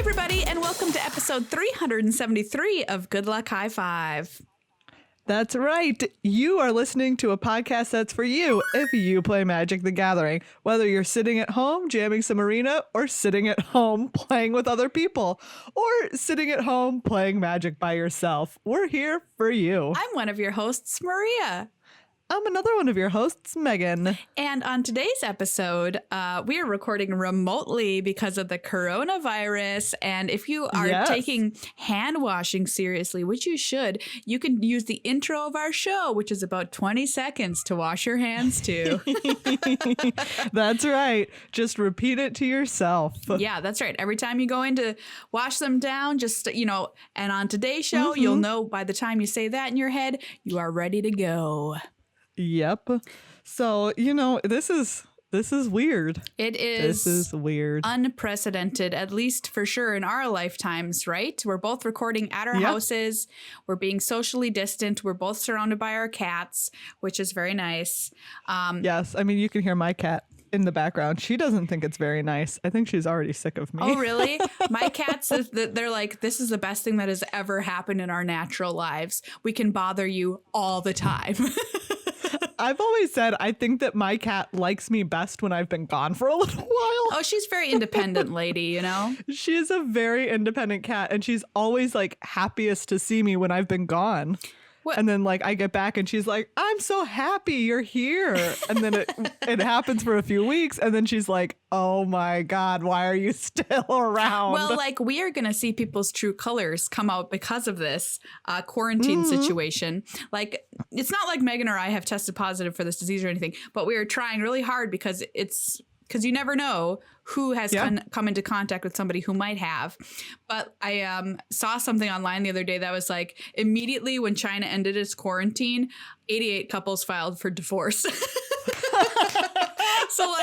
everybody, and welcome to episode 373 of Good Luck High Five. That's right. You are listening to a podcast that's for you if you play Magic the Gathering. Whether you're sitting at home jamming some arena, or sitting at home playing with other people, or sitting at home playing Magic by yourself, we're here for you. I'm one of your hosts, Maria. I'm another one of your hosts, Megan. And on today's episode, we are recording remotely because of the coronavirus. And if you are taking hand washing seriously, which you should, you can use the intro of our show, which is about 20 seconds to wash your hands to. That's right. Just repeat it to yourself. Yeah, that's right. Every time you go in to wash them down, just, and on today's show, you'll know by the time you say that in your head, you are ready to go. Yep. So, this is weird. It is. This is weird. Unprecedented, at least for sure in our lifetimes, right? We're both recording at our houses. We're being socially distant. We're both surrounded by our cats, which is very nice. Yes. I mean, you can hear my cat in the background. She doesn't think it's very nice. I think she's already sick of me. Oh, really? My cats, they're like, this is the best thing that has ever happened in our natural lives. We can bother you all the time. I've always said I think that my cat likes me best when I've been gone for a little while. Oh, she's a very independent lady, She is a very independent cat, and she's always like happiest to see me when I've been gone. What? And then I get back and she's like, I'm so happy you're here. And then it happens for a few weeks. And then she's like, oh my God, why are you still around? Well, we are going to see people's true colors come out because of this quarantine situation. It's not like Meghan or I have tested positive for this disease or anything, but we are trying really hard because you never know who has come into contact with somebody who might have. But I saw something online the other day that was like, immediately when China ended its quarantine, 88 couples filed for divorce. So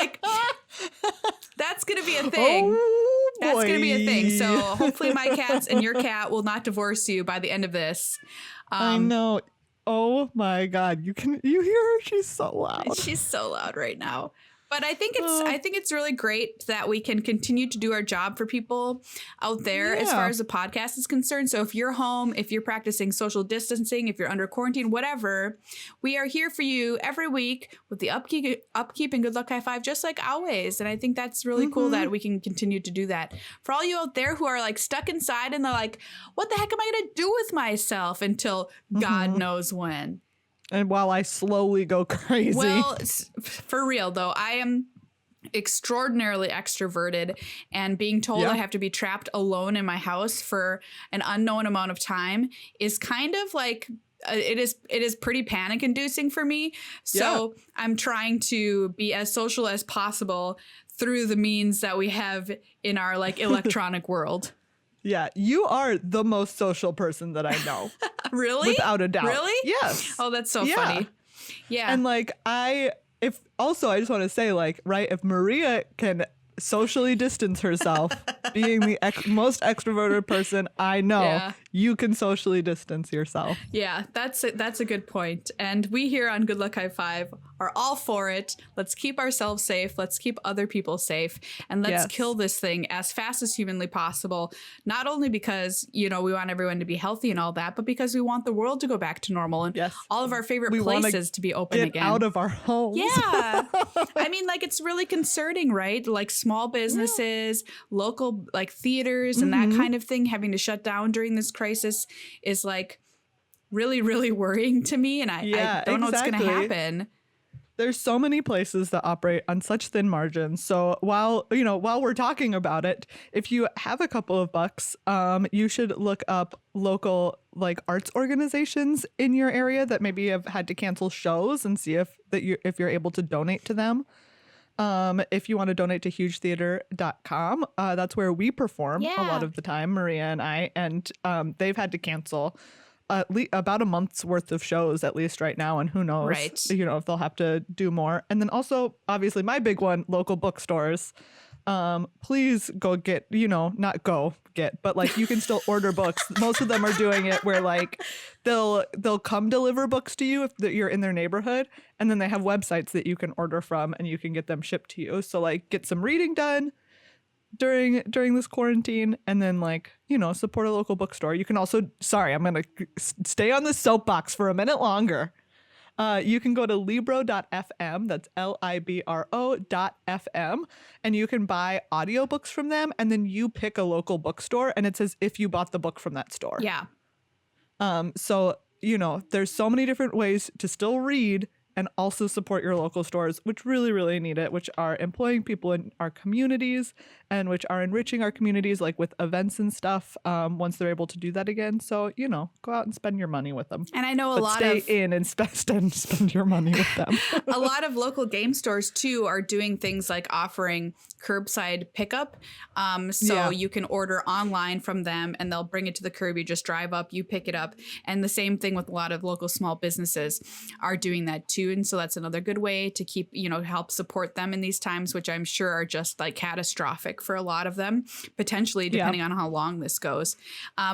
that's going to be a thing. Oh, boy. That's going to be a thing. So hopefully my cats and your cat will not divorce you by the end of this. I know. Oh my God. You hear her? She's so loud. She's so loud right now. But I think it's really great that we can continue to do our job for people out there as far as the podcast is concerned. So if you're home, if you're practicing social distancing, if you're under quarantine, whatever, we are here for you every week with the upkeep and Good Luck High Five, just like always. And I think that's really cool that we can continue to do that. For all you out there who are stuck inside and they're like, what the heck am I going to do with myself until God knows when? And while I slowly go crazy. Well, for real, though, I am extraordinarily extroverted, and being told I have to be trapped alone in my house for an unknown amount of time is kind of it is pretty panic inducing for me. So I'm trying to be as social as possible through the means that we have in our electronic world. Yeah, you are the most social person that I know. Really? Without a doubt. Really? Yes. Oh, that's so funny. Yeah. And I just want to say, if Maria can socially distance herself, being the most extroverted person I know, you can socially distance yourself. Yeah, that's a good point. And we here on Good Luck High Five are all for it. Let's keep ourselves safe. Let's keep other people safe. And let's kill this thing as fast as humanly possible. Not only because, we want everyone to be healthy and all that, but because we want the world to go back to normal and all of our favorite places to be open again. Get out of our homes. Yeah. I mean, it's really concerning, right? Small businesses, local theaters and that kind of thing having to shut down during this crisis is really, really worrying to me. And I don't know what's going to happen. There's so many places that operate on such thin margins. So while we're talking about it, if you have a couple of bucks, you should look up local arts organizations in your area that maybe have had to cancel shows and see if you're able to donate to them. If you want to donate to hugetheater.com, that's where we perform a lot of the time, Maria and I, and they've had to cancel about a month's worth of shows at least right now, and who knows, if they'll have to do more. And then also, obviously, my big one, local bookstores. Please go get, not go get, but you can still order books. Most of them are doing it where they'll come deliver books to you if you're in their neighborhood, and then they have websites that you can order from and you can get them shipped to you. So get some reading done. during this quarantine, and then like, you know, support a local bookstore. You can also, sorry, I'm going to stay on the soapbox for a minute longer. You can go to libro.fm, that's libro.fm, and you can buy audiobooks from them, and then you pick a local bookstore, and it's as if you bought the book from that store. Yeah. So, you know, there's so many different ways to still read and also support your local stores, which really, really need it, which are employing people in our communities and which are enriching our communities, like with events and stuff, once they're able to do that again. So, you know, go out and spend your money with them. And I know a lot stay in and spend your money with them. A lot of local game stores, too, are doing things like offering curbside pickup. You can order online from them and they'll bring it to the curb. You just drive up, you pick it up. And the same thing with a lot of local small businesses are doing that, too. And so that's another good way to keep, you know, help support them in these times, which I'm sure are just like catastrophic for a lot of them, potentially, depending on how long this goes.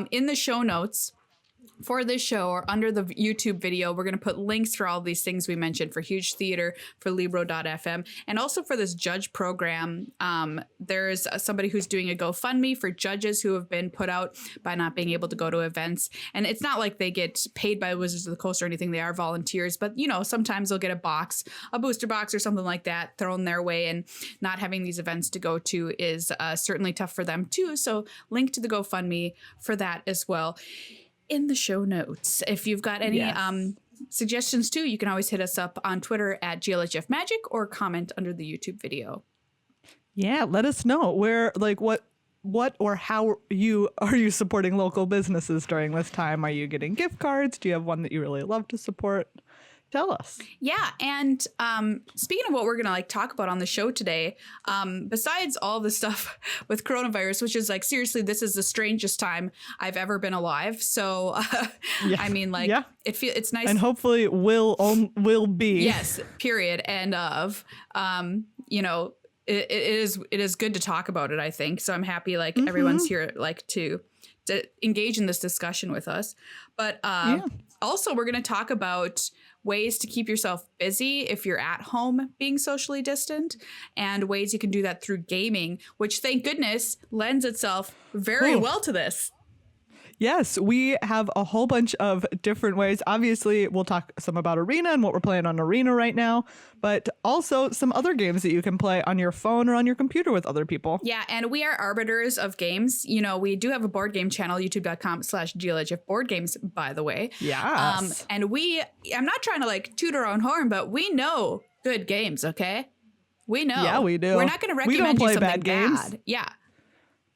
In the show notes for this show, or under the YouTube video, we're going to put links for all these things we mentioned for Huge Theater, for Libro.fm, and also for this judge program. There's somebody who's doing a GoFundMe for judges who have been put out by not being able to go to events. And it's not like they get paid by Wizards of the Coast or anything. They are volunteers. But, you know, sometimes they'll get a booster box or something like that thrown their way. And not having these events to go to is certainly tough for them, too. So link to the GoFundMe for that as well in the show notes. If you've got any suggestions too, you can always hit us up on Twitter at GLHF Magic or comment under the YouTube video. Yeah, let us know where, like, what or how are you supporting local businesses during this time? Are you getting gift cards? Do you have one that you really love to support? Tell us. Yeah. And speaking of what we're going to like talk about on the show today, besides all the stuff with coronavirus, which is like, seriously, this is the strangest time I've ever been alive. So, I mean, like, it's nice. And hopefully will be. Yes, period. End of, you know, it is good to talk about it, I think. So I'm happy like everyone's here like to engage in this discussion with us. But also we're going to talk about ways to keep yourself busy if you're at home being socially distant, and ways you can do that through gaming, which thank goodness lends itself very well to this. Yes, we have a whole bunch of different ways. Obviously, we'll talk some about Arena and what we're playing on Arena right now, but also some other games that you can play on your phone or on your computer with other people. Yeah, and we are arbiters of games. You know, we do have a board game channel, youtube.com/GLHF board games, by the way. Yes. And I'm not trying to like toot our own horn, but we know good games, okay? We know. Yeah, we do. We're not going to recommend you something bad games. bad. Yeah.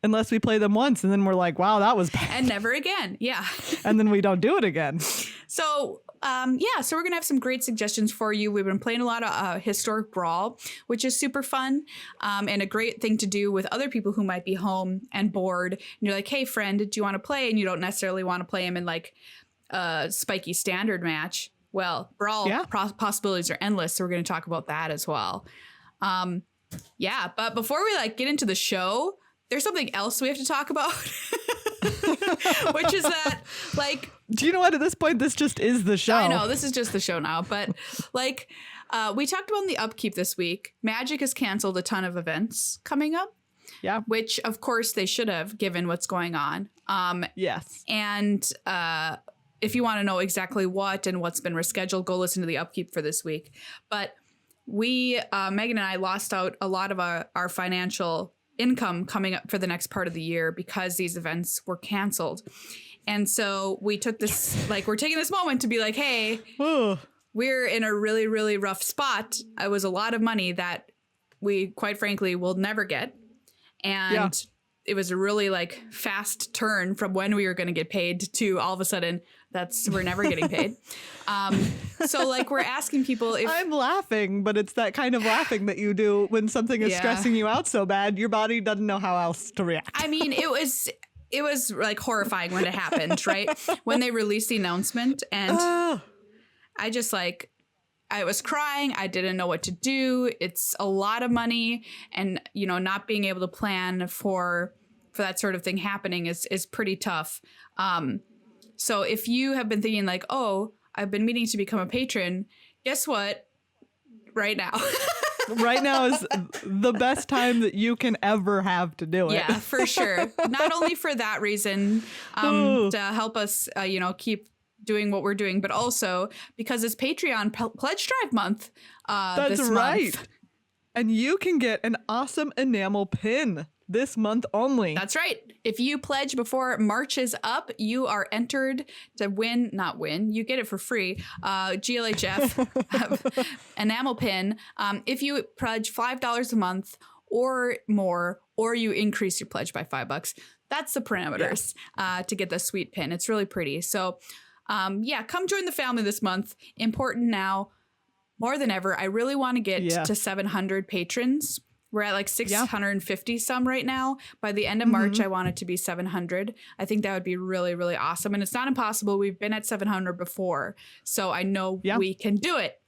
Unless we play them once and then we're like, wow, that was bad. And never again. Yeah. And then we don't do it again. So, so we're going to have some great suggestions for you. We've been playing a lot of historic Brawl, which is super fun, and a great thing to do with other people who might be home and bored. And you're like, hey, friend, do you want to play? And you don't necessarily want to play him in like a spiky standard match. Well, Brawl possibilities are endless. So we're going to talk about that as well. But before we like get into the show, there's something else we have to talk about, which is that, like... Do you know what? At this point, this just is the show. I know, this is just the show now. But, like, we talked about in the upkeep this week. Magic has canceled a ton of events coming up. Yeah. Which, of course, they should have, given what's going on. Yes. And if you want to know exactly what and what's been rescheduled, go listen to the upkeep for this week. But we, Meghan and I, lost out a lot of our financial income coming up for the next part of the year because these events were canceled. And so we took this, like, we're taking this moment to be like, hey, we're in a really, really rough spot. It was a lot of money that we, quite frankly, will never get. And it was a really like fast turn from when we were going to get paid to all of a sudden we're never getting paid. So like we're asking people if... I'm laughing, but it's that kind of laughing that you do when something is stressing you out so bad, your body doesn't know how else to react. I mean, it was like horrifying when it happened, right? When they released the announcement, and I just like... I was crying. I didn't know what to do. It's a lot of money, and you know, not being able to plan for that sort of thing happening is pretty tough. So if you have been thinking like, oh, I've been meaning to become a patron, guess what? Right now. Right now is the best time that you can ever have to do it. Yeah, for sure. Not only for that reason, to help us, keep doing what we're doing, but also because it's Patreon Pledge Drive month. That's this right. month. And you can get an awesome enamel pin this month only. That's right. If you pledge before March is up, you are entered to not win. You get it for free. GLHF enamel pin. If you pledge $5 a month or more, or you increase your pledge by $5, that's the parameters to get the sweet pin. It's really pretty. So, come join the family this month. Important now, more than ever. I really want to get to 700 patrons. We're at like 650 some right now. By the end of March, I want it to be 700. I think that would be really, really awesome. And it's not impossible. We've been at 700 before. So I know we can do it.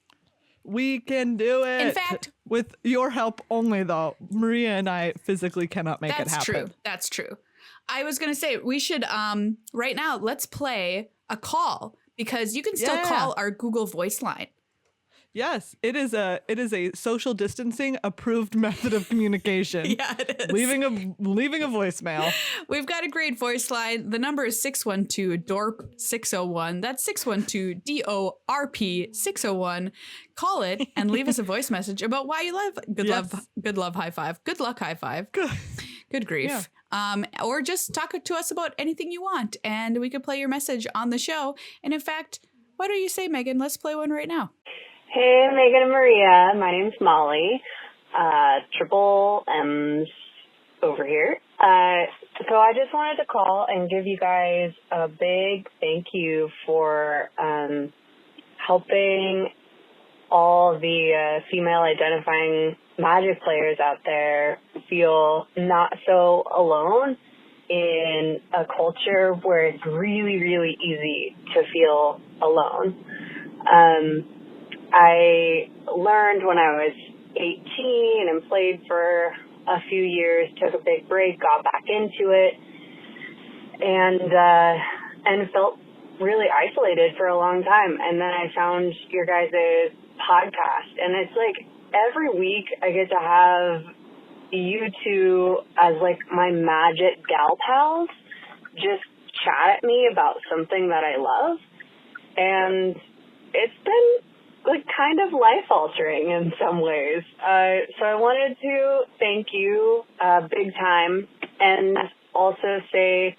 We can do it. In fact, with your help only, though, Maria and I physically cannot make it happen. That's true. I was going to say we should right now, let's play a call because you can still call our Google Voice line. Yes, it is a social distancing approved method of communication. Yeah, it is. Leaving a voicemail. We've got a great voice line. The number is 612-DORP-601. That's 612-DORP-601. Call it and leave us a voice message about why you love good love high five. Good luck high five. Good grief. Yeah. Or just talk to us about anything you want and we could play your message on the show. And in fact, why don't you say, Megan, let's play one right now. Hey, Megan and Maria. My name's Molly. Triple M's over here. So I just wanted to call and give you guys a big thank you for helping all the female identifying Magic players out there feel not so alone in a culture where it's really, really easy to feel alone. I learned when I was 18 and played for a few years, took a big break, got back into it, and felt really isolated for a long time. And then I found your guys' podcast, and it's like every week I get to have you two as like my Magic gal pals just chat at me about something that I love. And it's been like kind of life altering in some ways. So I wanted to thank you big time and also say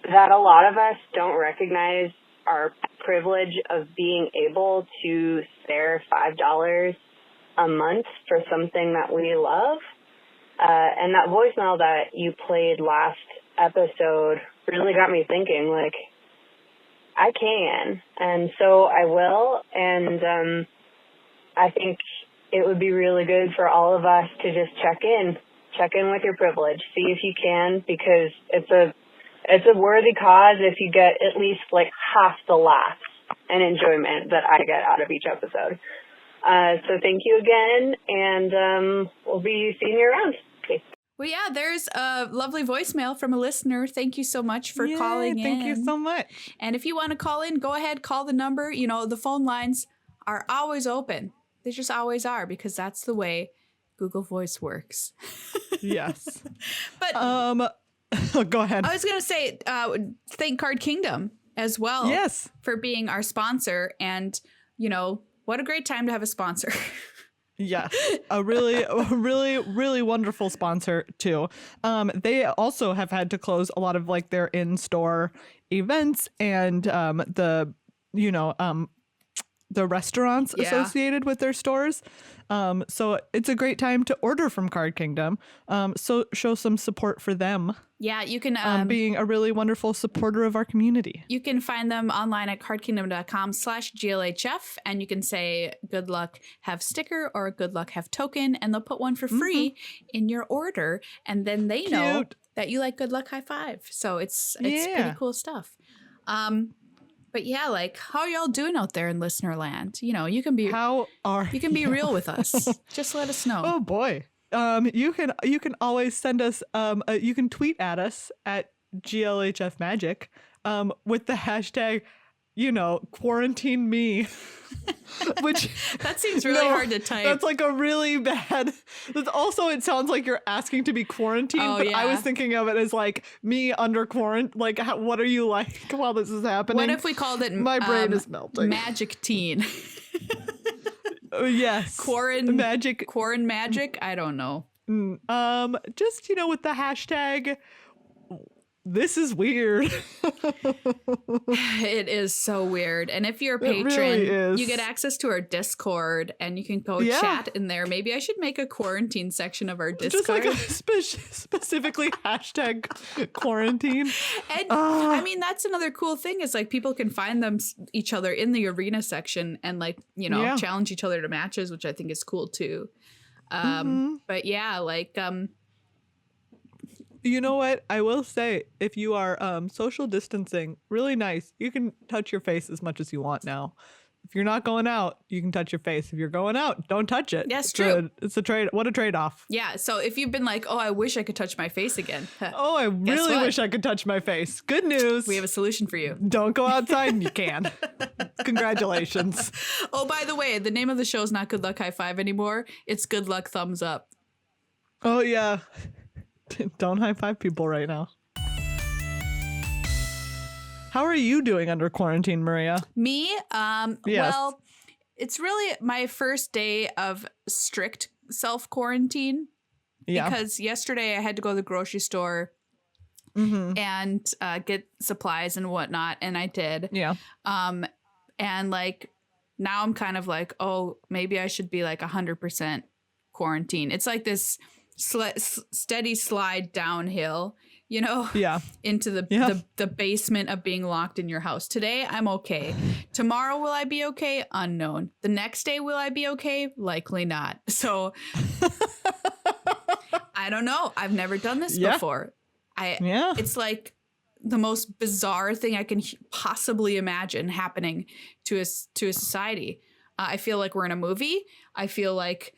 that a lot of us don't recognize our privilege of being able to spare $5 a month for something that we love. And that voicemail that you played last episode really got me thinking, like, I can, and so I will, and I think it would be really good for all of us to just check in with your privilege, see if you can, because it's a worthy cause if you get at least like half the laughs and enjoyment that I get out of each episode. So thank you again, and we'll be seeing you around. Okay. Well, yeah, there's a lovely voicemail from a listener. Thank you so much for calling in. Thank you so much. And if you want to call in, go ahead, call the number. You know, the phone lines are always open. They just always are because that's the way Google Voice works. Yes. But go ahead. I was going to say, thank Card Kingdom as well. Yes. For being our sponsor. And, you know, what a great time to have a sponsor. Yes, a really wonderful sponsor too. They also have had to close a lot of like their in-store events and the restaurants associated with their stores. So it's a great time to order from Card Kingdom. So show some support for them. Yeah, you can being a really wonderful supporter of our community. You can find them online at cardkingdom.com/GLHF, and you can say good luck have sticker or good luck have token, and they'll put one for free in your order, and then they know that you like good luck high five. So it's pretty cool stuff. But yeah, like, how are y'all doing out there in listener land? You know, you can be be real with us. Just let us know. Oh boy. You can always send us you can tweet at us at GLHF Magic with the hashtag, quarantine me. Which that seems really hard to type. That's like a really bad. Also, it sounds like you're asking to be quarantined, but I was thinking of it as like me under quarantine. Like, what are you like while this is happening? What if we called it? My brain is melting. Magic teen. Yes. Quarren magic. I don't know. Just with the hashtag. This is weird. It is so weird. And if you're a patron, you get access to our Discord and you can go chat in there. Maybe I should make a quarantine section of our Discord. Just like a specifically hashtag quarantine. And I mean, that's another cool thing is like people can find each other in the arena section and like, challenge each other to matches, which I think is cool too. But yeah, like, you know what? I will say, if you are social distancing, really nice. You can touch your face as much as you want now. If you're not going out, you can touch your face. If you're going out, don't touch it. That's true. It's a trade. What a trade-off. Yeah. So if you've been like, oh, I wish I could touch my face again. Oh, I really wish I could touch my face. Good news. We have a solution for you. Don't go outside and you can. Congratulations. Oh, by the way, the name of the show is not Good Luck High Five anymore. It's Good Luck Thumbs Up. Oh, yeah. Don't high five people right now. How are you doing under quarantine, Maria? Me? Yes. Well, it's really my first day of strict self-quarantine. Yeah. Because yesterday I had to go to the grocery store and get supplies and whatnot, and I did. Yeah. And like now I'm kind of like, oh, maybe I should be like 100% quarantine. It's like this steady slide downhill, into the basement of being locked in your house. Today I'm okay. Tomorrow will I be okay? Unknown. The next day will I be okay? Likely not. So I don't know. I've never done this before. It's like the most bizarre thing I can possibly imagine happening to a society. I feel like we're in a movie. I feel like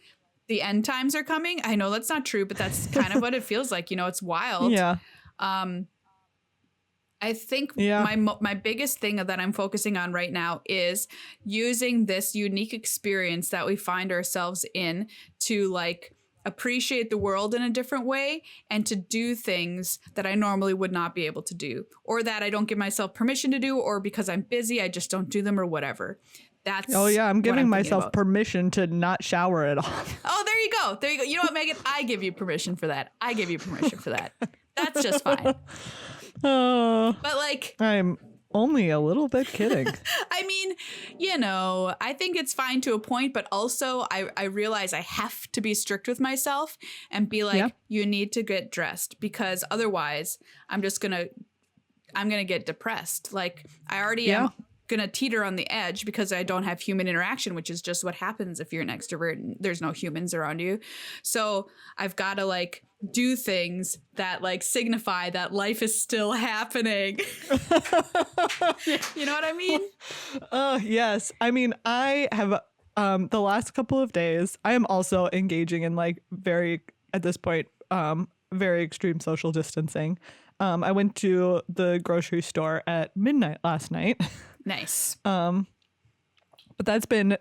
the end times are coming. I know that's not true, but that's kind of what it feels like. It's wild. Yeah. I think my biggest thing that I'm focusing on right now is using this unique experience that we find ourselves in to like appreciate the world in a different way and to do things that I normally would not be able to do, or that I don't give myself permission to do, or because I'm busy, I just don't do them or whatever. I'm giving myself permission to not shower at all. Oh, there you go. There you go. You know what, Megan? I give you permission for that. That's just fine. But like, I'm only a little bit kidding. I mean, I think it's fine to a point, but also I realize I have to be strict with myself and be like, you need to get dressed, because otherwise I'm going to get depressed. Like I already am gonna teeter on the edge because I don't have human interaction, which is just what happens if you're an extrovert and there's no humans around you. So I've got to like do things that like signify that life is still happening. You know what I mean? Yes. I mean, I have the last couple of days, I am also engaging in like at this point, very extreme social distancing. I went to the grocery store at midnight last night. Nice. But that's been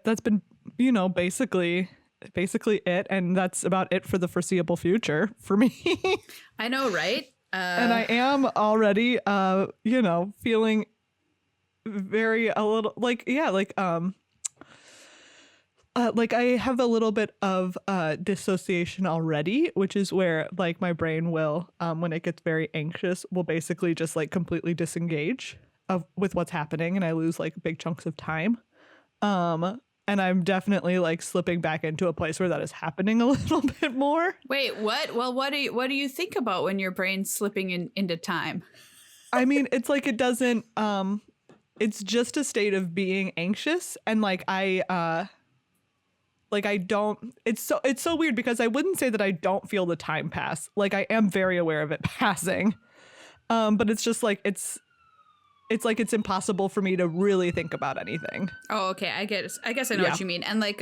basically it, and that's about it for the foreseeable future for me. I know, right? And I am already feeling like I have a little bit of dissociation already, which is where like my brain will, when it gets very anxious, will basically just like completely disengage with what's happening, and I lose like big chunks of time. And I'm definitely like slipping back into a place where that is happening a little bit more. Wait, what? Well, what do you think about when your brain's slipping into time? I mean, it's like it doesn't. It's just a state of being anxious, and like I don't. It's so weird because I wouldn't say that I don't feel the time pass. Like I am very aware of it passing, but it's just like it's like it's impossible for me to really think about anything. Oh, okay. I guess I know what you mean. And like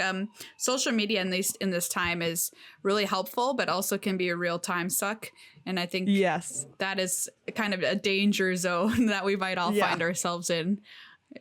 social media in this time is really helpful, but also can be a real time suck. And I think that is kind of a danger zone that we might all find ourselves in.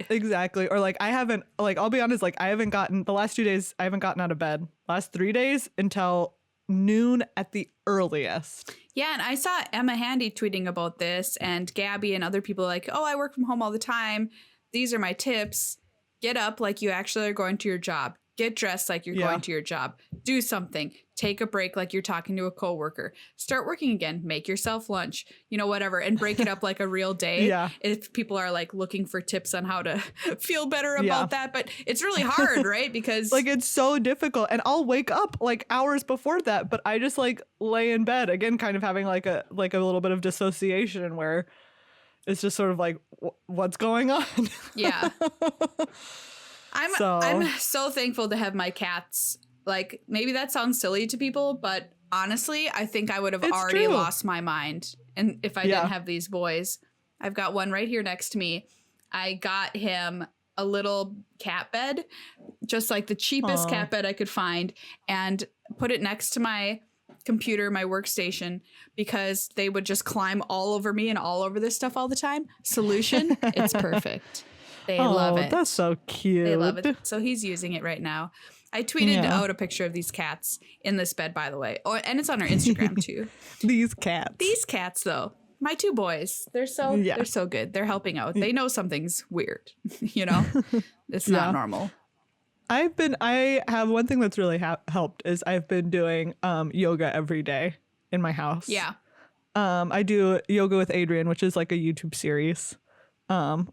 Exactly. Or like I haven't, like, I'll be honest, like I haven't gotten the last 2 days, I haven't gotten out of bed. Last 3 days until noon at the earliest. Yeah, and I saw Emma Handy tweeting about this, and Gabby and other people like, oh, I work from home all the time. These are my tips. Get up like you actually are going to your job. Get dressed like you're going to your job. Do something. Take a break like you're talking to a coworker. Start working again. Make yourself lunch. You know, whatever. And break it up like a real day. Yeah. If people are like looking for tips on how to feel better about that. But it's really hard, right? Because like it's so difficult. And I'll wake up like hours before that, but I just like lay in bed again, kind of having like a little bit of dissociation where it's just sort of like, what's going on? Yeah. I'm so thankful to have my cats. Like, maybe that sounds silly to people, but honestly, I think I would have already lost my mind. And if I didn't have these boys, I've got one right here next to me. I got him a little cat bed, just like the cheapest cat bed I could find, and put it next to my computer, my workstation, because they would just climb all over me and all over this stuff all the time. Solution, it's perfect. They love it. That's so cute. They love it. So he's using it right now. I tweeted out a picture of these cats in this bed, by the way. And it's on our Instagram too. These cats, though. My 2 boys. They're so good. They're helping out. They know something's weird. You know? It's not normal. I have one thing that's really helped is I've been doing yoga every day in my house. Yeah. I do yoga with Adrian, which is like a YouTube series.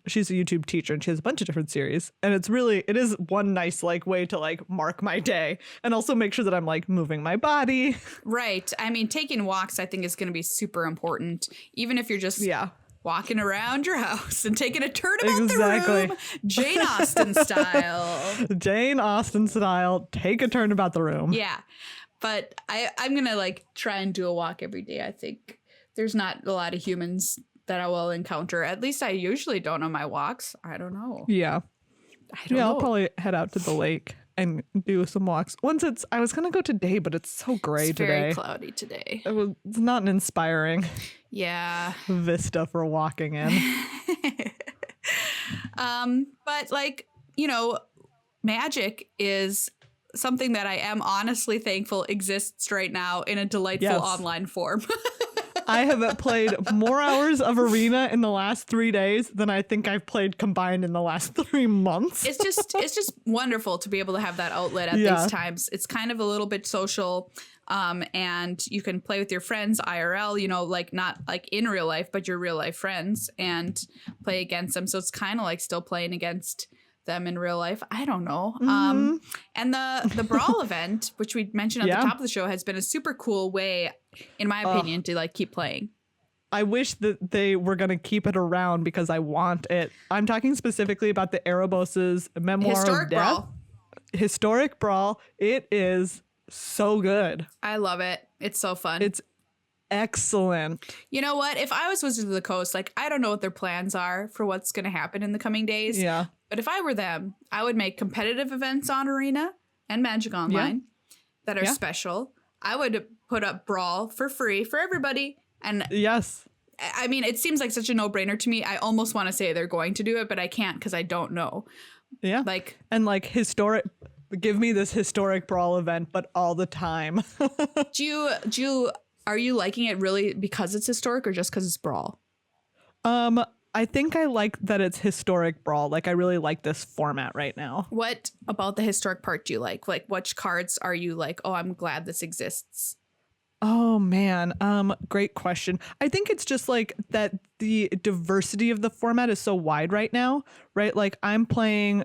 She's a YouTube teacher and she has a bunch of different series, and it is one nice like way to like mark my day and also make sure that I'm like moving my body. Right. I mean, taking walks I think is going to be super important, even if you're just walking around your house and taking a turn about the room, Jane Austen style. Jane Austen style, take a turn about the room. Yeah. But I'm going to like try and do a walk every day. I think there's not a lot of humans that I will encounter. At least I usually don't on my walks. I don't know. Yeah. I don't know. I'll probably head out to the lake and do some walks. I was going to go today, but it's so gray today. It's very cloudy today. It's not an inspiring vista for walking in. But like, you know, magic is something that I am honestly thankful exists right now in a delightful online form. I have played more hours of Arena in the last 3 days than I think I've played combined in the last 3 months. It's just wonderful to be able to have that outlet at these times. It's kind of a little bit social, and you can play with your friends IRL, you know, like not like in real life, but your real life friends, and play against them. So it's kind of like still playing against them in real life. I don't know. And the Brawl event, which we mentioned at the top of the show, has been a super cool way, in my opinion, to like keep playing. I wish that they were going to keep it around because I want it. I'm talking specifically about the Erebos's Memoir of Death. Historic Brawl. It is so good. I love it. It's so fun. It's excellent. You know what? If I was Wizards of the Coast, like I don't know what their plans are for what's going to happen in the coming days. Yeah. But if I were them, I would make competitive events on Arena and Magic Online that are special. I would put up Brawl for free for everybody. And I mean, it seems like such a no-brainer to me. I almost want to say they're going to do it, but I can't because I don't know. Yeah. And give me this historic Brawl event, but all the time. Are you liking it really because it's historic or just because it's Brawl? I think I like that it's historic Brawl. Like I really like this format right now. What about the historic part do you like? Like which cards are you like, oh, I'm glad this exists? Oh man, great question. I think it's just like that the diversity of the format is so wide right now, right? Like I'm playing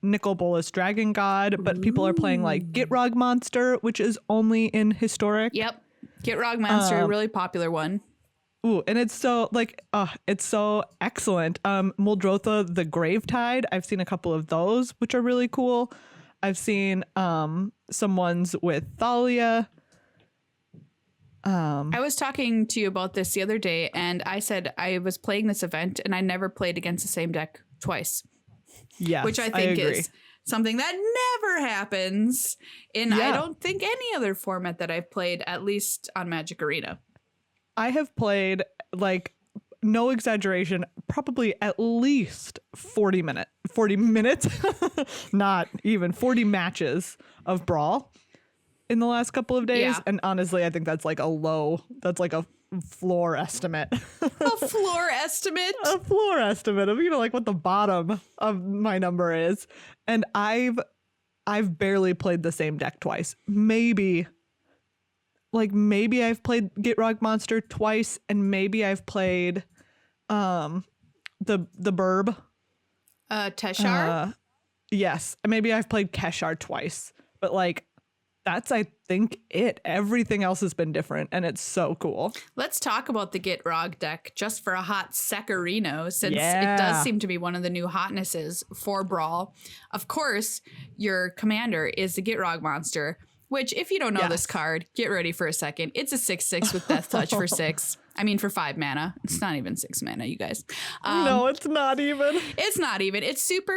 Nicol Bolas Dragon God, but people are playing like Gitrog Monster, which is only in historic. Yep. Gitrog Monster, a really popular one. Ooh, and it's so like, it's so excellent. Muldrotha the Gravetide. I've seen a couple of those, which are really cool. I've seen some ones with Thalia. I was talking to you about this the other day, and I said I was playing this event, and I never played against the same deck twice. Yes, which I think is something that never happens in I don't think any other format that I've played, at least on Magic Arena. I have played like no exaggeration, probably at least 40 minutes, not even 40 matches of Brawl in the last couple of days. Yeah. And honestly, I think that's like a floor estimate. A floor estimate? A floor estimate of, like what the bottom of my number is. And I've barely played the same deck twice. Maybe I've played Gitrog Monster twice, and maybe I've played the Burb. Teshar? Yes. And maybe I've played Keshar twice. But like that's, I think, it. Everything else has been different, and it's so cool. Let's talk about the Gitrog deck just for a hot secarino, since it does seem to be one of the new hotnesses for Brawl. Of course, your commander is the Gitrog monster, which, if you don't know this card, get ready for a second. It's a 6/6 with Death Touch for 6. I mean, for 5 mana. It's not even 6 mana, you guys. No, it's not even. It's not even. It's super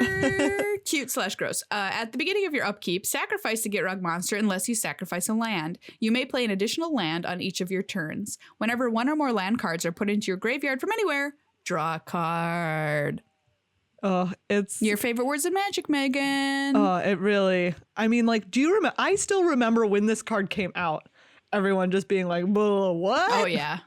cute/gross. At the beginning of your upkeep, sacrifice the Gitrog monster unless you sacrifice a land. You may play an additional land on each of your turns. Whenever one or more land cards are put into your graveyard from anywhere, draw a card. Oh, it's your favorite words of magic, Meghan. Oh, it really. I mean, like, do you remember? I still remember when this card came out. Everyone just being like, what? Oh, yeah.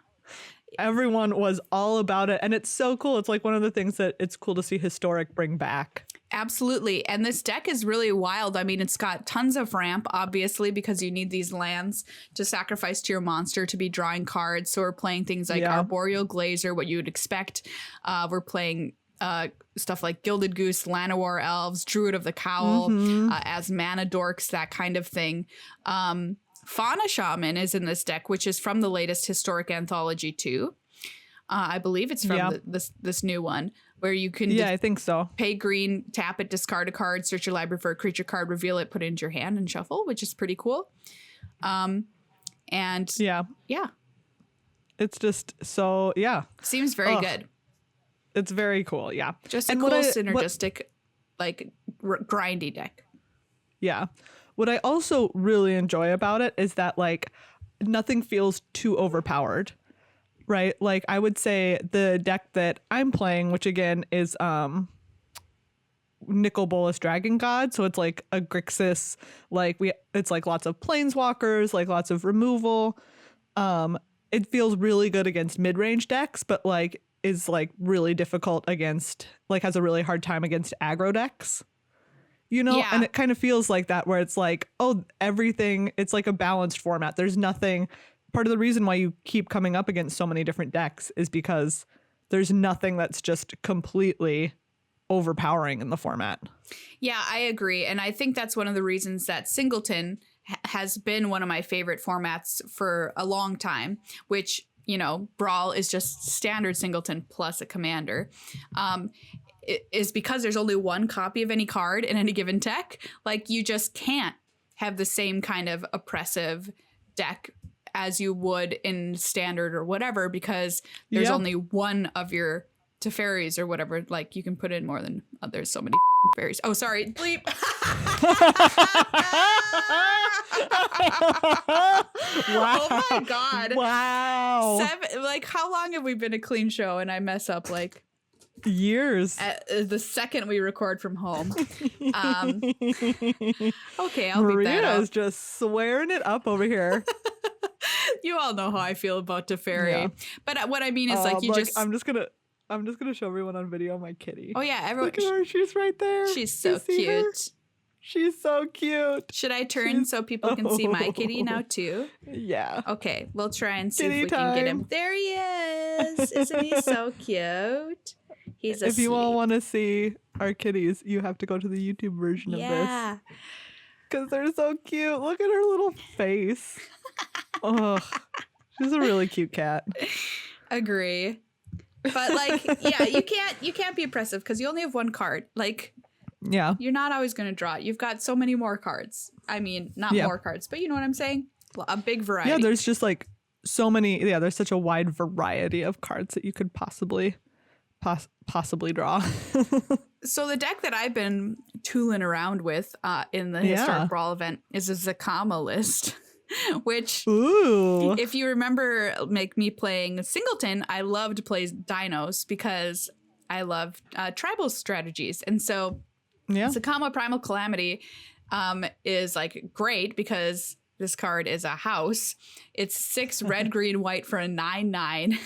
Everyone was all about it. And it's so cool. It's like one of the things that it's cool to see Historic bring back. Absolutely. And this deck is really wild. I mean, it's got tons of ramp, obviously, because you need these lands to sacrifice to your monster to be drawing cards. So we're playing things like Arboreal Glazer, what you would expect. We're playing stuff like Gilded Goose, Llanowar Elves, Druid of the Cowl, as mana dorks, that kind of thing. Fauna Shaman is in this deck, which is from the latest Historic Anthology too. I believe it's from this new one, where you can I think so. Pay green, tap it, discard a card, search your library for a creature card, reveal it, put it into your hand, and shuffle, which is pretty cool. And it's just so seems very good. It's very cool, yeah. Just a cool synergistic, grindy deck. Yeah. What I also really enjoy about it is that, like, nothing feels too overpowered, right? Like, I would say the deck that I'm playing, which again is Nicol Bolas Dragon God, so it's like a Grixis, it's like lots of planeswalkers, like lots of removal. It feels really good against mid-range decks, but like is like really difficult against, like, has a really hard time against aggro decks. And it kind of feels like that, where it's like, everything, it's like a balanced format. There's nothing. Part of the reason why you keep coming up against so many different decks is because there's nothing that's just completely overpowering in the format. Yeah, I agree. And I think that's one of the reasons that Singleton has been one of my favorite formats for a long time, which, Brawl is just standard Singleton plus a commander. Is because there's only one copy of any card in any given deck. Like, you just can't have the same kind of oppressive deck as you would in standard or whatever, because there's only one of your Teferis or whatever. Like, you can put in more than there's so many fairies. Oh, sorry, bleep. Wow. Oh my god. Wow. How long have we been a clean show and I mess up like years? The second we record from home. Okay, I'll Maria beat that up. is just swearing it up over here. You all know how I feel about Teferi, but what I mean is I'm just gonna show everyone on video my kitty. Oh yeah, everyone. Look at her, she's right there. She's so cute. Her? She's so cute. Should I turn so people can see my kitty now too? Yeah. Okay, we'll try and see kitty if we time. can get him. There he is. Isn't he so cute? He's If you all want to see our kitties, you have to go to the YouTube version of this. Because they're so cute. Look at her little face. Oh, she's a really cute cat. Agree. But you can't be oppressive because you only have one card. You're not always going to draw it. You've got so many more cards. I mean, not more cards, but you know what I'm saying? A big variety. Yeah, there's just like so many. Yeah, there's such a wide variety of cards that you could possibly draw. So the deck that I've been tooling around with in the Historic Brawl event is a Zakama list. which, Ooh. if you remember me playing Singleton, I loved to play dinos because I love tribal strategies. And so Sakama Primal Calamity is like great because this card is a house. It's 6 red, green, white for a 9/9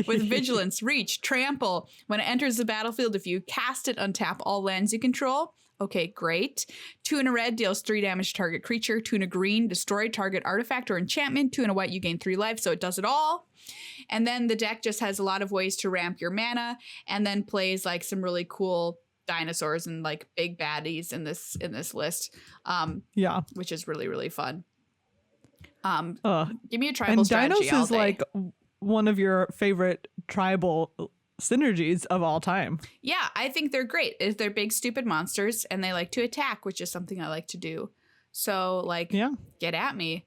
with vigilance, reach, trample. When it enters the battlefield, if you cast it, untap all lands you control. Okay, great. 2 and a red deals 3 damage to target creature. 2 and a green, destroy target artifact or enchantment. 2 and a white, you gain 3 life, so it does it all. And then the deck just has a lot of ways to ramp your mana, and then plays like some really cool dinosaurs and like big baddies in this list, which is really, really fun. Give me a tribal and strategy dinos all is day. like one of your favorite tribal synergies of all time. Yeah, I think they're great. They're big stupid monsters and they like to attack, which is something I like to do. So like, get at me.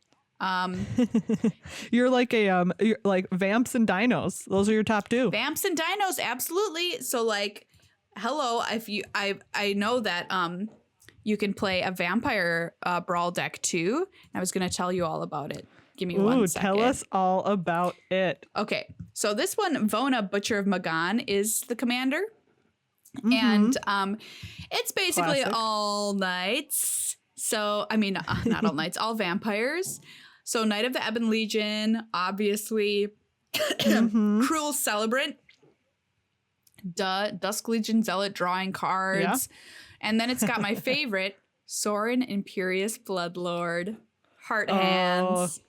You're like you're like vamps and dinos. Those are your top 2. Vamps and dinos, absolutely. So like, hello, if you I know that you can play a vampire brawl deck too. I was gonna tell you all about it. Give me 1 second. Tell us all about it. Okay, so this one, Vona, Butcher of Meghan, is the commander. And it's basically Classic. all knights. So, I mean, not all knights, all vampires. So Knight of the Ebon Legion, obviously. Cruel Celebrant. Dusk Legion Zealot, drawing cards. Yeah. And then it's got my favorite, Sorin Imperious Bloodlord. Heart hands.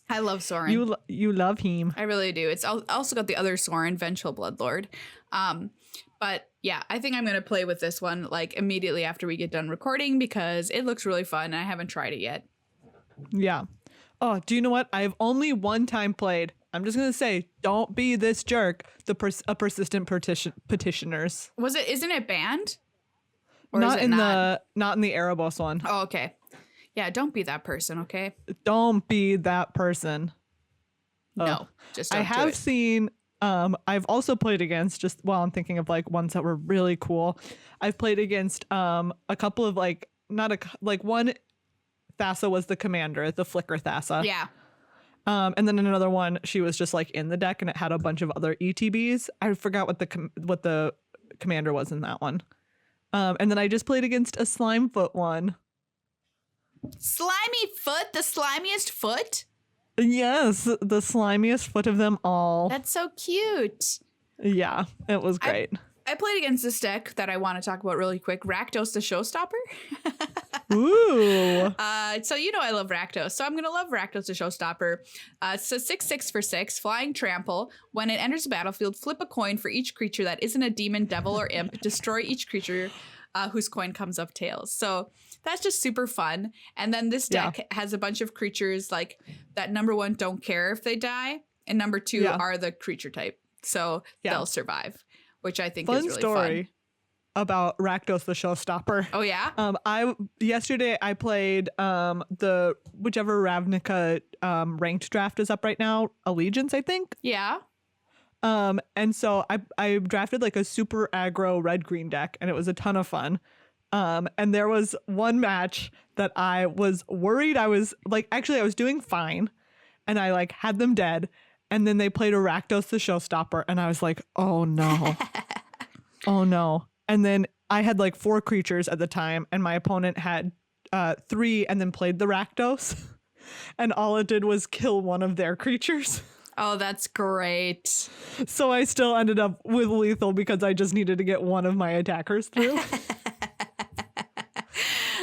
I love Sorin. You love him. I really do. It's also got the other Sorin, Vengeful Bloodlord. But yeah, I think I'm going to play with this one like immediately after we get done recording because it looks really fun and I haven't tried it yet. Yeah. Oh, do you know what? I've only one time played. I'm just going to say, don't be this jerk. A persistent petitioners. Isn't it banned? Or Not is it in not? not in the Erebos one. Oh, okay. Yeah, don't be that person, okay? Don't be that person. No, just don't I have seen I've also played against, just while I'm thinking of like ones that were really cool. I've played against a couple of like one Thassa was the commander, the Flicker Thassa. Yeah. And then another one, she was just like in the deck and it had a bunch of other ETBs. I forgot what the commander was in that one. And then I just played against a Slimefoot one. Slimy foot, the slimiest foot? Yes, the slimiest foot of them all. That's so cute. Yeah, it was great. I played against this deck that I want to talk about really quick, Rakdos the Showstopper. Ooh. So you know I love Rakdos, so I'm going to love Rakdos the Showstopper. So 6/6 for 6, flying trample. When it enters the battlefield, flip a coin for each creature that isn't a demon, devil, or imp. Destroy each creature whose coin comes up tails. So that's just super fun. And then this deck has a bunch of creatures like that. Number 1, don't care if they die. And number 2 are the creature type. So they'll survive, which I think is really fun. About Rakdos the Showstopper. Oh yeah. Yesterday I played the whichever Ravnica ranked draft is up right now, Allegiance, I think. Yeah. And so I drafted like a super aggro red-green deck and it was a ton of fun. And there was one match that I was worried I was doing fine and I like had them dead and then they played a Rakdos the Showstopper and I was like, oh no. Oh no. And then I had like 4 creatures at the time and my opponent had 3 and then played the Rakdos and all it did was kill one of their creatures. Oh, that's great. So I still ended up with lethal because I just needed to get one of my attackers through.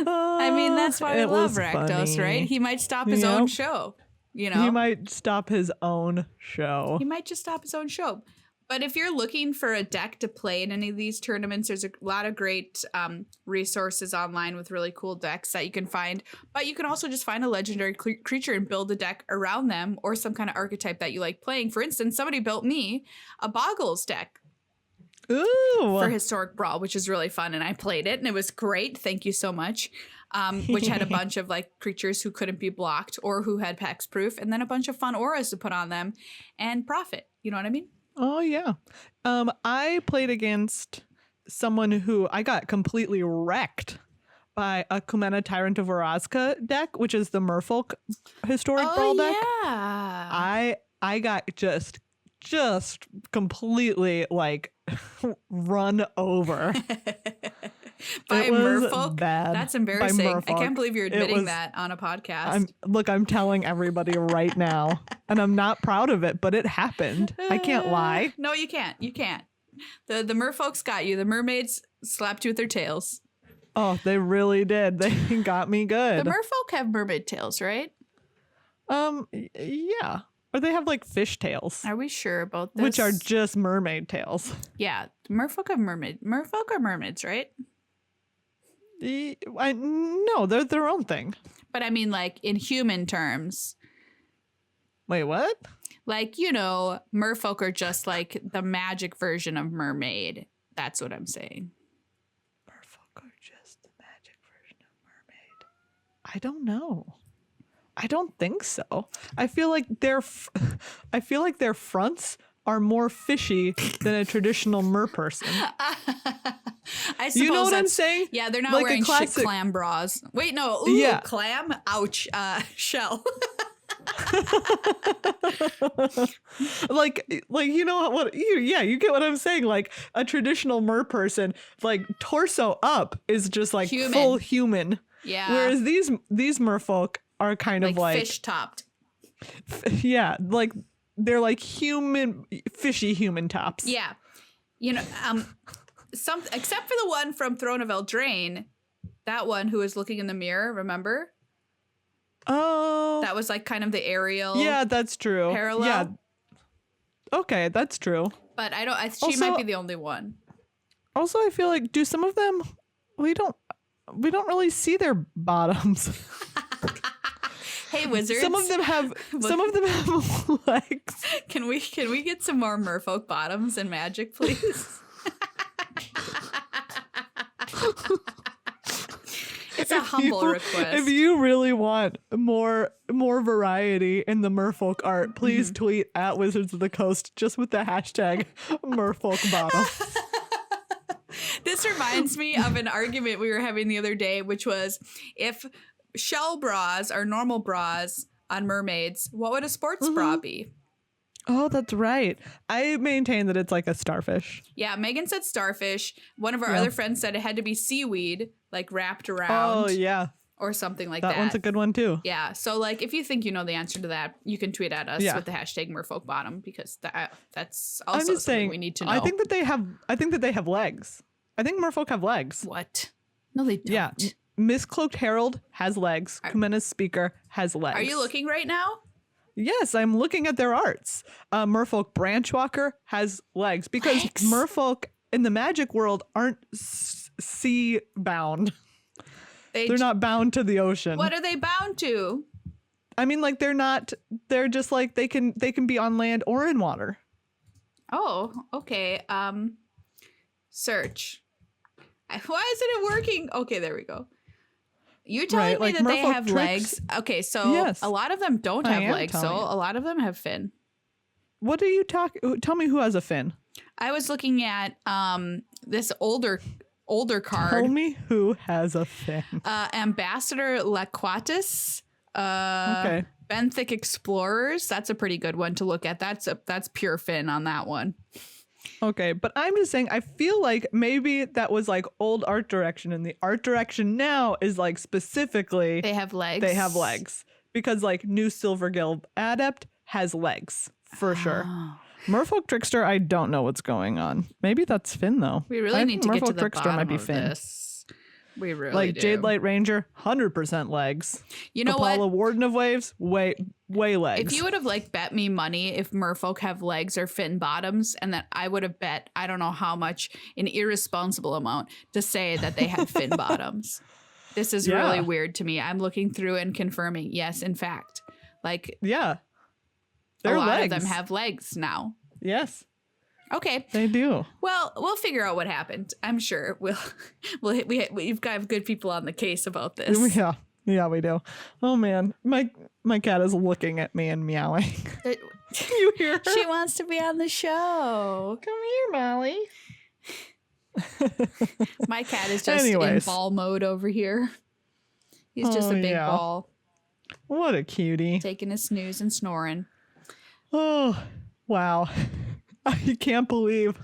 I mean, that's why we love Rakdos, right? He might stop his own show, you know? He might stop his own show. He might just stop his own show. But if you're looking for a deck to play in any of these tournaments, there's a lot of great resources online with really cool decks that you can find. But you can also just find a legendary creature and build a deck around them or some kind of archetype that you like playing. For instance, somebody built me a Boggles deck. Ooh. For Historic Brawl, which is really fun. And I played it and it was great. Thank you so much. Which had a bunch of like creatures who couldn't be blocked or who had Hex Proof and then a bunch of fun auras to put on them and profit. You know what I mean? Oh, yeah. I played against someone who I got completely wrecked by a Kumena Tyrant of Orazca deck, which is the Merfolk historic Brawl deck. Yeah. I got just completely like run over. By Merfolk? Bad. That's embarrassing. I can't believe you're admitting that on a podcast. I'm telling everybody right now, and I'm not proud of it, but it happened. I can't lie. No, you can't. You can't. The Merfolks got you. The mermaids slapped you with their tails. Oh, they really did. They got me good. The Merfolk have mermaid tails, right? Yeah. Or they have like fish tails. Are we sure about this? Which are just mermaid tails. Yeah. Merfolk have Merfolk are mermaids, right? No, they're their own thing. But I mean, like, in human terms. Wait, what? Like, merfolk are just like the magic version of mermaid. That's what I'm saying. Merfolk are just the magic version of mermaid. I don't know. I don't think so. I feel like their fronts are more fishy than a traditional mer person. I suppose you know what I'm saying? Yeah, they're not like wearing classic shit clam bras. Wait, no. Ooh, yeah. Clam? Ouch. Shell. like you know what you get what I'm saying. Like a traditional mer person, like torso up is just like full human. Yeah. Whereas these merfolk are kind of like fish topped. Yeah, like they're like fishy human tops. Yeah. Except for the one from Throne of Eldraine, that one who was looking in the mirror, remember? Oh. That was like kind of the Ariel. Yeah, that's true. Parallel. Yeah. Okay, that's true. But she might be the only one. Also, I feel like some of them we don't really see their bottoms. Hey, wizards. Some of them have legs. Can we get some more merfolk bottoms in Magic, please? It's a humble request. If you really want more variety in the merfolk art, please tweet at Wizards of the Coast just with the hashtag merfolk bottom. This reminds me of an argument we were having the other day, which was if shell bras are normal bras on mermaids, what would a sports bra be? Oh, that's right. I maintain that it's like a starfish. Yeah, Meghan said starfish. One of our other friends said it had to be seaweed, like wrapped around. Oh, yeah. Or something like that. That one's a good one, too. Yeah. So, like, if you think you know the answer to that, you can tweet at us with the hashtag merfolkbottom, because that's also something we need to know. I think that they have legs. I think merfolk have legs. What? No, they don't. Yeah. Miscloaked Herald has legs. Kumena's Speaker has legs. Are you looking right now? Yes, I'm looking at their arts. Merfolk Branchwalker has legs because merfolk in the magic world aren't sea bound. They're not bound to the ocean. What are they bound to? I mean, like they're just like they can be on land or in water. Oh, okay. Search. Why isn't it working? Okay, there we go. You telling me that they have legs? Okay, so a lot of them don't have legs, so a lot of them have fin. What are you talking? Tell me who has a fin. I was looking at this older card. Tell me who has a fin. Ambassador Laquatus. Okay. Benthic Explorers. That's a pretty good one to look at. That's pure fin on that one. Okay, but I'm just saying, I feel like maybe that was like old art direction, and the art direction now is like specifically they have legs. They have legs because like new Silvergill Adept has legs for sure. Merfolk Trickster, I don't know what's going on. Maybe that's Finn though. We really need to get to the bottom of this. We really do. Jade Light Ranger, 100% legs. You know Apollo what? Warden of Waves, way legs. If you would have like bet me money if merfolk have legs or fin bottoms, and that I would have bet I don't know how much, an irresponsible amount, to say that they had fin bottoms. This is really weird to me. I'm looking through and confirming. Yes, in fact, like they're a lot legs. of them have legs now. Yes. Okay. They do. Well, we'll figure out what happened. I'm sure we've got good people on the case about this. Yeah, we do. Oh man, my cat is looking at me and meowing. You hear her? She wants to be on the show. Come here, Molly. My cat is just in ball mode over here. He's just a big ball. What a cutie. Taking a snooze and snoring. Oh, wow. I can't believe,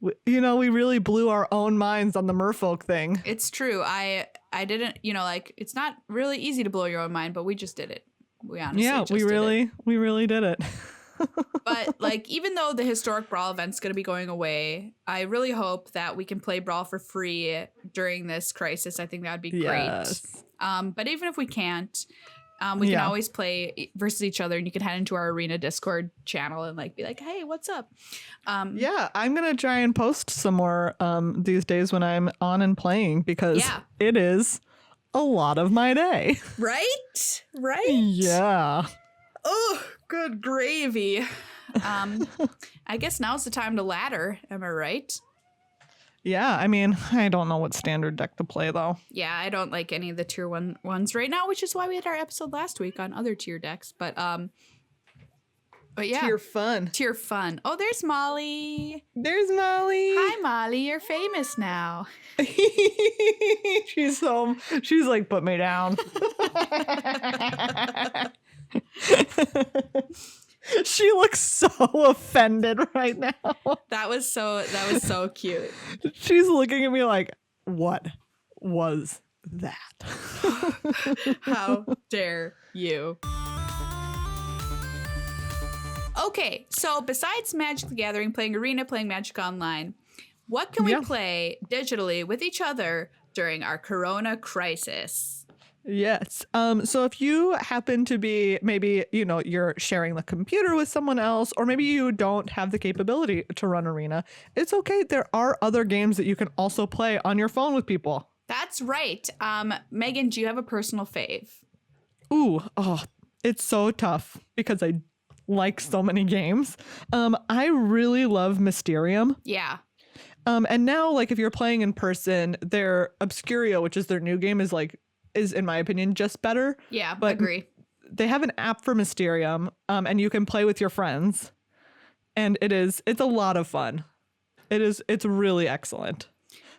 we really blew our own minds on the Merfolk thing. It's true. I didn't, it's not really easy to blow your own mind, but we just did it. We honestly just did it. We really did it. But even though the historic Brawl event's going to be going away, I really hope that we can play Brawl for free during this crisis. I think that would be great. Yes. But even if we can't, we can always play versus each other, and you can head into our Arena Discord channel and be like, hey, what's up? I'm going to try and post some more these days when I'm on and playing, because it is a lot of my day. Right? Yeah. Oh, good gravy. I guess now's the time to ladder. Am I right? Yeah, I mean, I don't know what standard deck to play, though. Yeah, I don't like any of the tier 1 ones right now, which is why we had our episode last week on other tier decks. But yeah. Tier fun. Oh, there's Molly. Hi, Molly. You're famous now. She's put me down. She looks so offended right now. That was so cute. She's looking at me like, what was that? How dare you? Okay, so besides Magic the Gathering, playing Arena, playing Magic Online, what can we play digitally with each other during our Corona crisis? Yes. So if you happen to be, maybe, you're sharing the computer with someone else, or maybe you don't have the capability to run Arena, it's okay. There are other games that you can also play on your phone with people. That's right. Meghan, do you have a personal fave? It's so tough because I like so many games. I really love Mysterium. Yeah. And now, if you're playing in person, their Obscurio, which is their new game, is in my opinion just better. Yeah, but agree. They have an app for Mysterium, and you can play with your friends, and it's a lot of fun. It's really excellent.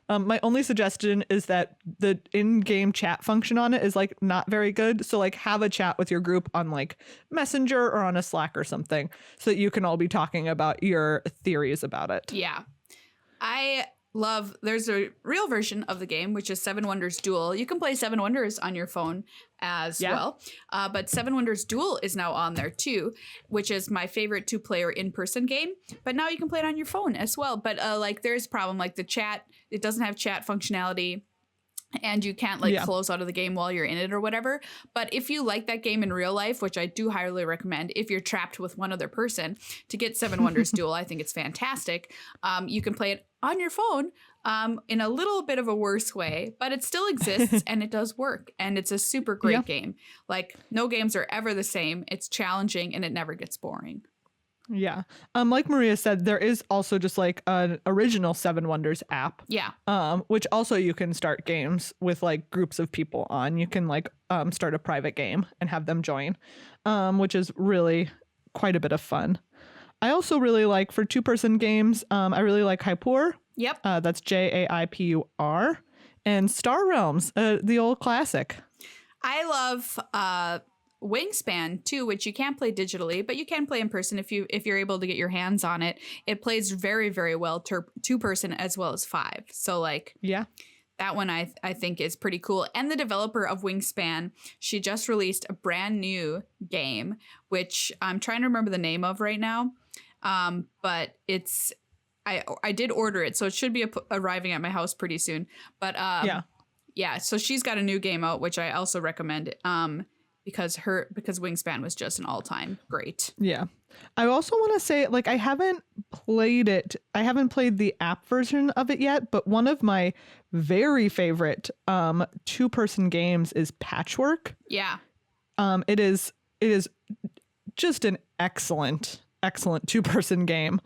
My only suggestion is that the in-game chat function on it is not very good. So have a chat with your group on Messenger or on a Slack or something, so that you can all be talking about your theories about it. Yeah. There's a real version of the game, which is Seven Wonders Duel. You can play Seven Wonders on your phone as well. But Seven Wonders Duel is now on there too, which is my favorite 2-player in-person game. But now you can play it on your phone as well. But there's a problem, the chat, it doesn't have chat functionality. And you can't close out of the game while you're in it or whatever. But if you like that game in real life, which I do highly recommend, if you're trapped with one other person, to get Seven Wonders Duel, I think it's fantastic. You can play it on your phone in a little bit of a worse way, but it still exists and it does work. And it's a super great game. No games are ever the same. It's challenging and it never gets boring. Yeah. Like Maria said, there is also just an original Seven Wonders app. Yeah. Which also you can start games with groups of people on. You can start a private game and have them join, which is really quite a bit of fun. I also really for 2-person games, I really like Hypur. Yep. That's Jaipur, and Star Realms, the old classic. I love Wingspan too, which you can't play digitally, but you can play in person if you're able to get your hands on it. It plays very, very well 2-person as well as 5. So that one I think is pretty cool. And the developer of Wingspan, she just released a brand new game, which I'm trying to remember the name of right now. But it's I did order it, so it should be arriving at my house pretty soon. But so she's got a new game out, which I also recommend. Because Wingspan was just an all-time great. Yeah. I also want to say, I haven't played it. I haven't played the app version of it yet, but one of my very favorite 2-person games is Patchwork. Yeah. It is just an excellent 2-person game.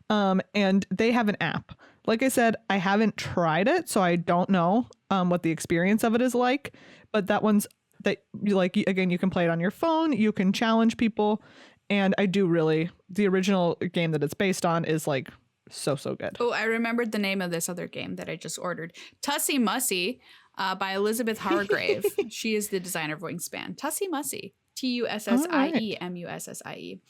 And they have an app. Like I said, I haven't tried it, so I don't know what the experience of it is like, but that one's that again, you can play it on your phone, you can challenge people, and I do really, the original game that it's based on is So good. Oh, I remembered the name of this other game that I just ordered. Tussie Mussy by Elizabeth Hargrave. She is the designer of Wingspan. Tussie Mussy. Tussie Mussie.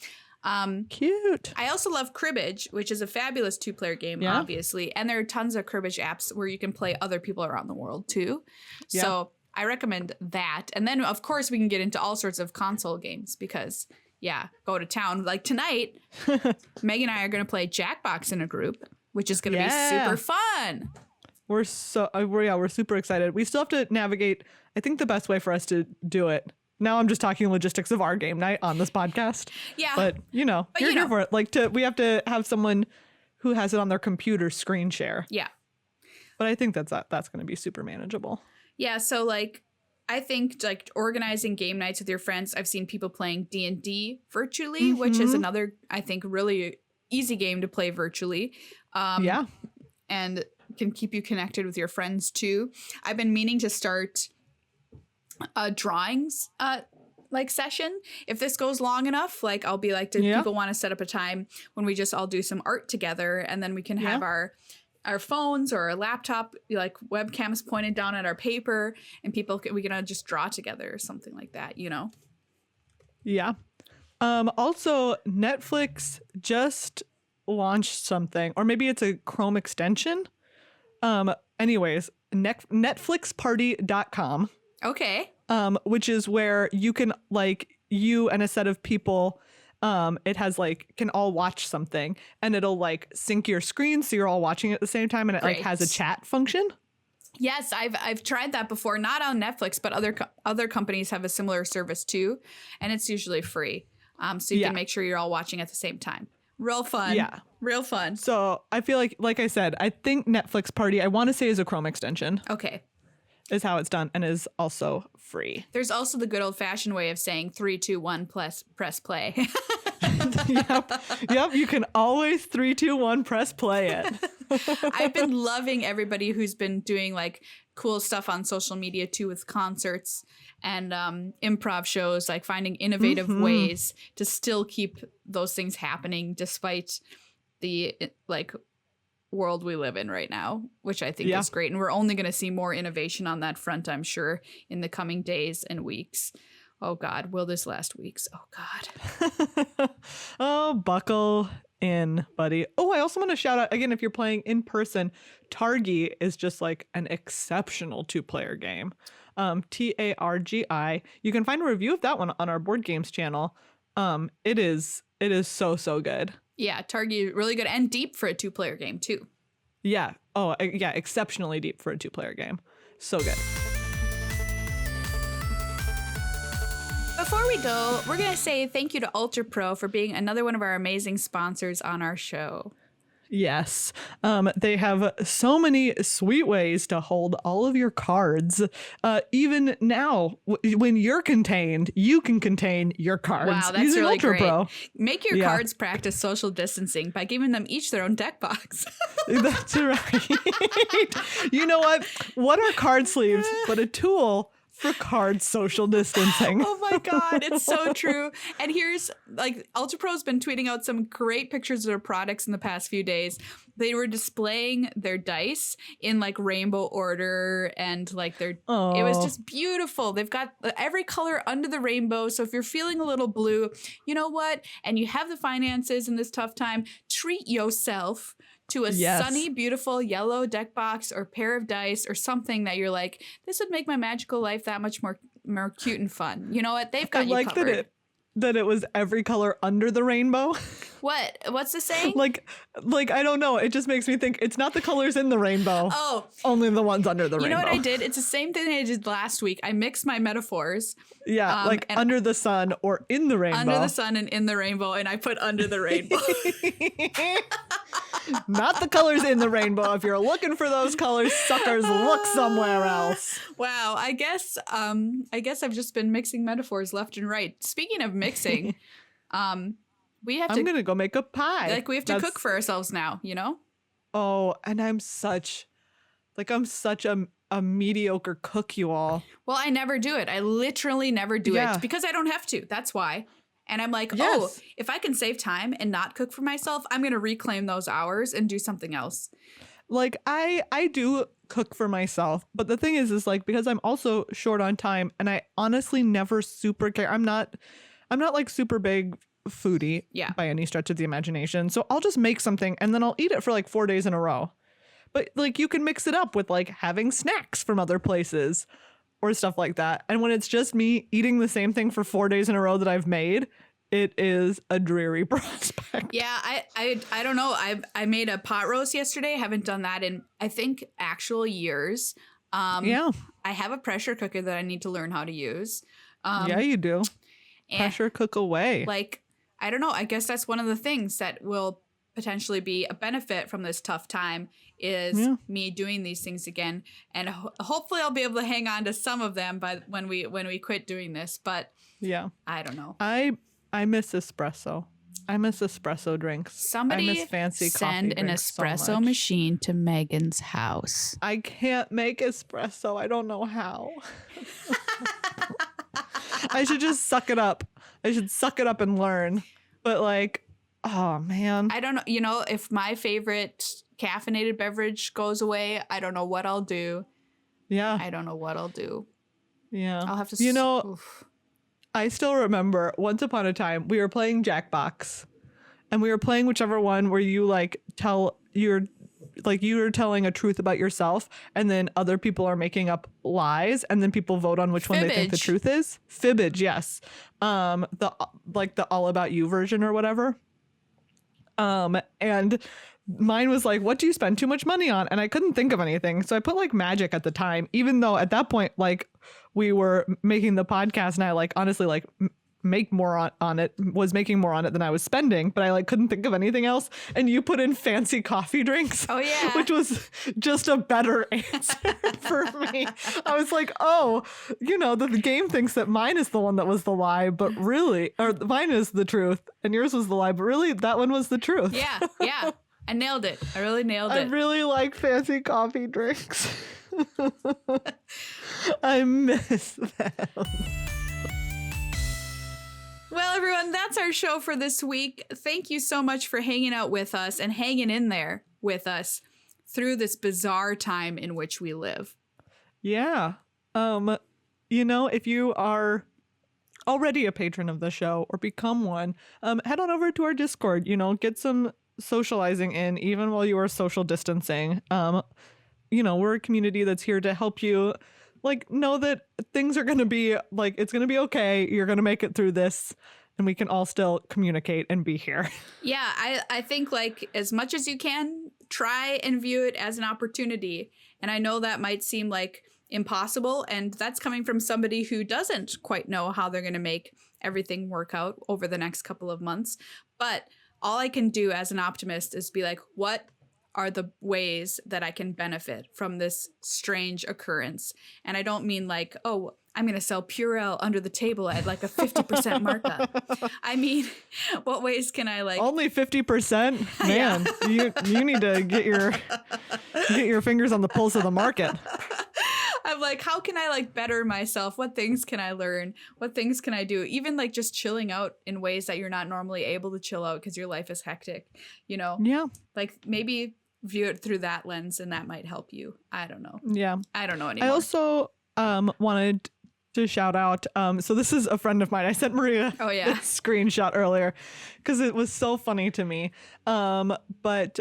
Cute. I also love Cribbage, which is a fabulous 2-player game, obviously. And there are tons of Cribbage apps where you can play other people around the world, too. Yeah. So I recommend that. And then, of course, we can get into all sorts of console games because... yeah, go to town. Like tonight, Meghan and I are going to play Jackbox in a group, which is going to be super fun. We're super excited. We still have to navigate, I think, the best way for us to do it. Now I'm just talking logistics of our game night on this podcast. Yeah. But, you're here for it. Like, we have to have someone who has it on their computer screen share. Yeah. But I think that's going to be super manageable. Yeah, so, like... I think like organizing game nights with your friends. I've seen people playing D&D virtually, which is another, I think, really easy game to play virtually. And can keep you connected with your friends too. I've been meaning to start a drawings like session. If this goes long enough, like I'll be like, do people want to set up a time when we just all do some art together and then we can have our phones or a laptop, like webcams pointed down at our paper and we can just draw together or something like that, Yeah. Also, Netflix just launched something, or maybe it's a Chrome extension. Anyways, netflixparty.com. Okay. Which is where you can, like, you and a set of people... it has like can all watch something and it'll like sync your screen so you're all watching at the same time and it like has a chat function. Yes, I've tried that before, not on Netflix, but other companies have a similar service too, and it's usually free. So you can make sure you're all watching at the same time. Real fun. Yeah. Real fun. So I feel like I said, I think Netflix Party, I want to say is a Chrome extension. Okay. Is how it's done and is also free. There's also the good old fashioned way of saying 3, 2, 1 press play. Yep. You can always 3, 2, 1 press play it. I've been loving everybody who's been doing like cool stuff on social media too with concerts and improv shows, like finding innovative ways to still keep those things happening despite the like world we live in right now, which I think is great. And we're only going to see more innovation on that front, I'm sure, in the coming days and weeks. Oh, God. Will this last weeks? Oh, God. Oh, buckle in, buddy. Oh, I also want to shout out, again, if you're playing in person, Targi is just like an exceptional 2-player game. Targi. You can find a review of that one on our board games channel. It is so good. Yeah, Targi, really good and deep for a 2-player game, too. Yeah. Oh, yeah, exceptionally deep for a 2-player game. So good. Before we go, we're going to say thank you to Ultra Pro for being another one of our amazing sponsors on our show. Yes. They have so many sweet ways to hold all of your cards. Even now, when you're contained, you can contain your cards. Wow, that's using really Ultra great. Pro. Make your cards practice social distancing by giving them each their own deck box. That's right. You know what? What are card sleeves but a tool for card social distancing? Oh my God, it's so true. And here's like Ultra Pro's been tweeting out some great pictures of their products in the past few days. They were displaying their dice in like rainbow order and like it was just beautiful. They've got every color under the rainbow. So if you're feeling a little blue, you know what? And you have the finances in this tough time, treat yourself to a sunny, beautiful yellow deck box or pair of dice or something that you're like, this would make my magical life that much more cute and fun. You know what? They've got you covered. That it was every color under the rainbow. What? What's the saying? Like I don't know. It just makes me think it's not the colors in the rainbow. Oh. Only the ones under the rainbow. You know what I did? It's the same thing I did last week. I mixed my metaphors. Yeah, like under the sun or in the rainbow. Under the sun and in the rainbow, and I put under the rainbow. Not the colors in the rainbow. If you're looking for those colors, suckers, look somewhere else. Wow, I guess I've just been mixing metaphors left and right. Speaking of mixing, we have to. I'm gonna go make a pie. Like we have to cook for ourselves now, you know? Oh, and I'm such a mediocre cook, you all. Well, I never do it. I literally never do it because I don't have to. That's why. And I'm like, Yes. oh, if I can save time and not cook for myself, I'm going to reclaim those hours and do something else. Like I do cook for myself, but the thing is like, because I'm also short on time and I honestly never super care. I'm not like super big foodie by any stretch of the imagination. So I'll just make something and then I'll eat it for like 4 days in a row. But like you can mix it up with like having snacks from other places or stuff like that. And when it's just me eating the same thing for 4 days in a row that I've made, it is a dreary prospect. Yeah, I don't know. I made a pot roast yesterday. I haven't done that in, I think, actual years. I have a pressure cooker that I need to learn how to use. Yeah, you do. Pressure cook away. Like, I don't know. I guess that's one of the things that will potentially be a benefit from this tough time is me doing these things again. And hopefully I'll be able to hang on to some of them by when we quit doing this. But yeah, I don't know. I miss espresso. I miss espresso drinks. Somebody I miss fancy send coffee an drinks espresso so much. machine to Megan's house. I can't make espresso. I don't know how. I should just suck it up. I should suck it up and learn. But like, oh man. I don't know. You know, if my favorite caffeinated beverage goes away, I don't know what I'll do. Yeah. I don't know what I'll do. Yeah. I'll have to. Oof. I still remember once upon a time we were playing Jackbox and we were playing whichever one where you like you're telling a truth about yourself and then other people are making up lies and then people vote on which one they think the truth is. Fibbage, yes. The All About You version or whatever. And mine was like, what do you spend too much money on? And I couldn't think of anything. So I put like magic at the time, even though at that point, like we were making the podcast and I like honestly like make more on it, was making more on it than I was spending, but I like couldn't think of anything else. And you put in fancy coffee drinks. Oh yeah. Which was just a better answer for me. I was like, oh, the game thinks that mine is the one that was the lie, but really, or mine is the truth and yours was the lie, but really that one was the truth. Yeah. Yeah. I nailed it. I really nailed it. I really like fancy coffee drinks. I miss them. Well, everyone, that's our show for this week. Thank you so much for hanging out with us and hanging in there with us through this bizarre time in which we live. Yeah. If you are already a patron of the show or become one, head on over to our Discord, get some socializing in even while you are social distancing. We're a community that's here to help you like know that things are going to be like, it's going to be okay. You're going to make it through this and we can all still communicate and be here. Yeah, I think like as much as you can, try and view it as an opportunity. And I know that might seem like impossible. And that's coming from somebody who doesn't quite know how they're going to make everything work out over the next couple of months. But all I can do as an optimist is be like, what are the ways that I can benefit from this strange occurrence? And I don't mean like, oh, I'm going to sell Purell under the table at like a 50% markup. I mean, what ways can I like... Only 50%? Man, you need to get your fingers on the pulse of the market. I'm like, how can I like better myself? What things can I learn? What things can I do? Even like just chilling out in ways that you're not normally able to chill out because your life is hectic, Yeah. Like maybe view it through that lens and that might help you. I don't know. Yeah. I don't know anymore. I also wanted to shout out. So this is a friend of mine. I sent Maria a screenshot earlier because it was so funny to me. But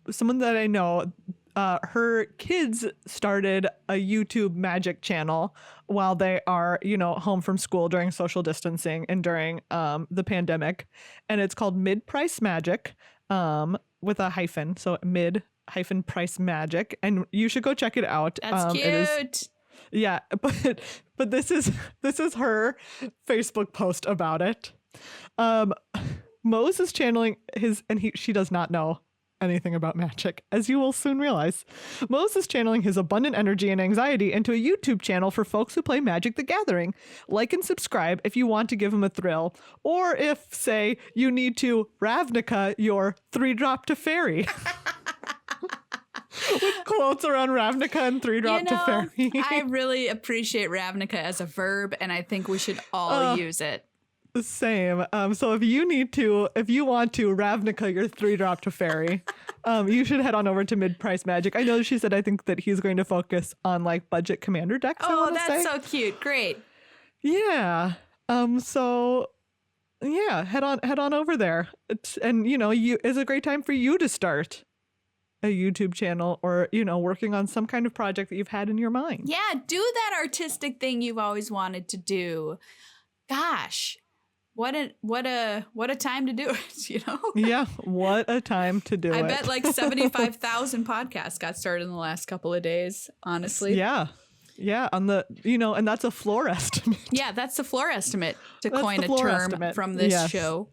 someone that I know, her kids started a YouTube magic channel while they are, home from school during social distancing and during the pandemic. And it's called Mid-Price Magic with a hyphen. So mid-price magic. And you should go check it out. That's cute. Yeah, but this is her Facebook post about it. Mose is channeling she does not know anything about magic, as you will soon realize. Mose is channeling his abundant energy and anxiety into a YouTube channel for folks who play Magic the Gathering. Like and subscribe if you want to give him a thrill, or if, say, you need to Ravnica your 3-drop to fairy. With quotes around Ravnica and 3-drop to fairy. I really appreciate Ravnica as a verb, and I think we should all use it. Same. So if you want to Ravnica your 3-drop to fairy, you should head on over to Mid-Price Magic. I know she said I think that he's going to focus on like budget commander decks. Oh, that's so cute. Great. Yeah. So yeah, head on over there. And it's a great time for you to start a YouTube channel or, working on some kind of project that you've had in your mind. Yeah, do that artistic thing you've always wanted to do. Gosh. What a time to do it, Yeah, what a time to do it. I bet like 75,000 podcasts got started in the last couple of days, honestly. Yeah. Yeah, on the, and that's a floor estimate. Yeah, that's the floor estimate to coin a term from this show.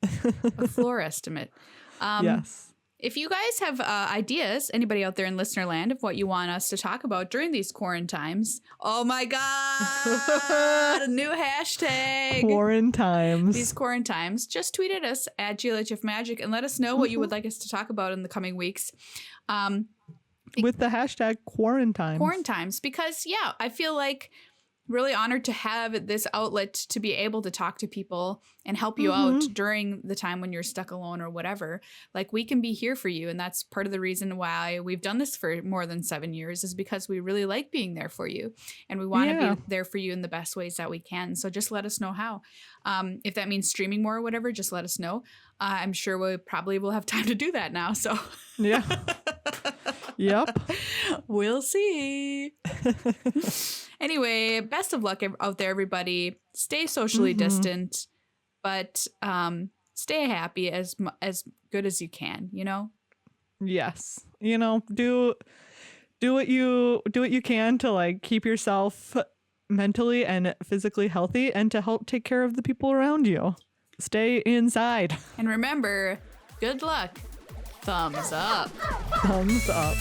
A floor estimate. Yes. If you guys have ideas, anybody out there in listener land, of what you want us to talk about during these quarantines, oh my God, a new hashtag. Quarantines. These quarantines. Just tweet at us at GLHF Magic and let us know what you would like us to talk about in the coming weeks. With the hashtag quarantines. Quarantines, because I feel like really honored to have this outlet to be able to talk to people and help you out during the time when you're stuck alone or whatever. Like, we can be here for you. And that's part of the reason why we've done this for more than 7 years, is because we really like being there for you. And we want to be there for you in the best ways that we can. So just let us know how. If that means streaming more or whatever, just let us know. I'm sure we probably will have time to do that now. So yeah. Yep. We'll see. Anyway, best of luck out there, everybody. Stay socially distant, but stay happy as good as you can, Yes. Do what you can to like keep yourself mentally and physically healthy and to help take care of the people around you. Stay inside. And remember, good luck. Thumbs up. Thumbs up.